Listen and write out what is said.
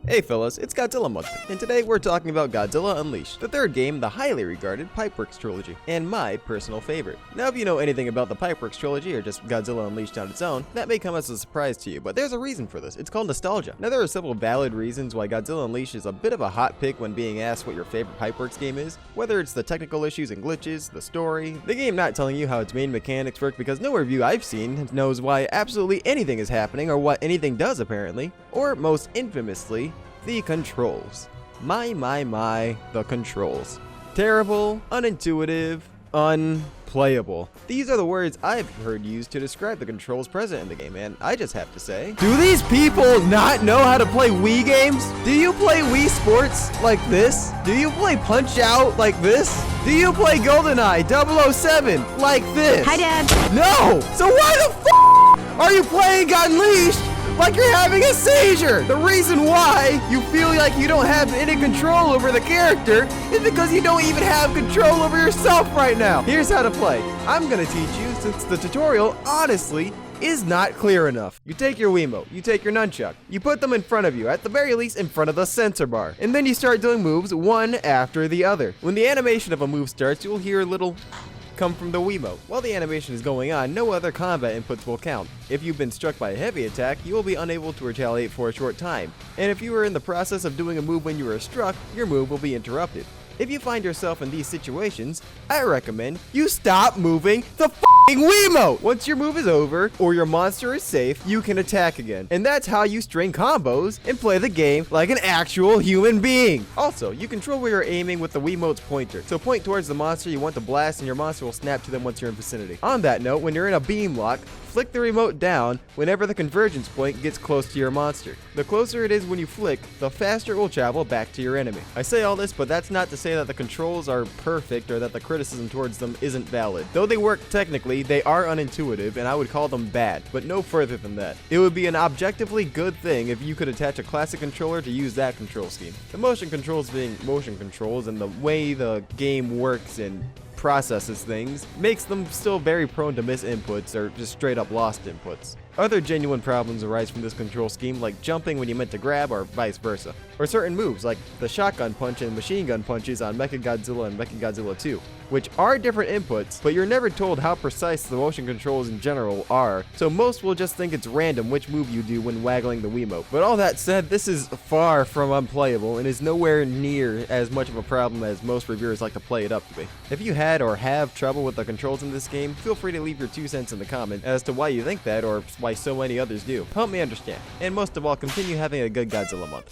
Hey fellas, it's Godzilla month, and today we're talking about Godzilla Unleashed, the third game, the highly regarded Pipeworks Trilogy, and my personal favorite. Now if you know anything about the Pipeworks Trilogy, or just Godzilla Unleashed on its own, that may come as a surprise to you, but there's a reason for this. It's called nostalgia. Now there are several valid reasons why Godzilla Unleashed is a bit of a hot pick when being asked what your favorite Pipeworks game is, whether it's the technical issues and glitches, the story, the game not telling you how its main mechanics work because no review I've seen knows why absolutely anything is happening or what anything does apparently, or most infamously, the controls. My, the controls. Terrible, unintuitive, unplayable. These are the words I've heard used to describe the controls present in the game, and I just have to say, do these people not know how to play Wii games? Do you play Wii Sports like this? Do you play Punch-Out like this? Do you play GoldenEye 007 like this? Hi, Dad. No! So why the f*** are you playing Unleashed like you're having a seizure? The reason why you feel like you don't have any control over the character is because you don't even have control over yourself right now. Here's how to play. I'm gonna teach you since the tutorial, honestly, is not clear enough. You take your Wiimote, you take your nunchuck, you put them in front of you, at the very least in front of the sensor bar, and then you start doing moves one after the other. When the animation of a move starts, you'll hear a little come from the Wiimote. While the animation is going on, no other combat inputs will count. If you've been struck by a heavy attack, you will be unable to retaliate for a short time. And if you are in the process of doing a move when you are struck, your move will be interrupted. If you find yourself in these situations, I recommend you stop moving the f***ing Wiimote! Once your move is over, or your monster is safe, you can attack again. And that's how you string combos and play the game like an actual human being. Also, you control where you're aiming with the Wiimote's pointer. So point towards the monster you want to blast and your monster will snap to them once you're in vicinity. On that note, when you're in a beam lock, flick the remote down whenever the convergence point gets close to your monster. The closer it is when you flick, the faster it will travel back to your enemy. I say all this, but that's not to say that the controls are perfect or that the criticism towards them isn't valid. Though they work technically, they are unintuitive and I would call them bad, but no further than that. It would be an objectively good thing if you could attach a classic controller to use that control scheme. The motion controls being motion controls and the way the game works and processes things makes them still very prone to miss inputs or just straight up lost inputs. Other genuine problems arise from this control scheme, like jumping when you meant to grab or vice versa. Or certain moves like the shotgun punch and machine gun punches on Mechagodzilla and Mechagodzilla 2, which are different inputs, but you're never told how precise the motion controls in general are, so most will just think it's random which move you do when waggling the Wiimote. But all that said, this is far from unplayable and is nowhere near as much of a problem as most reviewers like to play it up to be. If you had or have trouble with the controls in this game, feel free to leave your 2 cents in the comment as to why you think that or why so many others do. Help me understand. And most of all, continue having a good Godzilla month.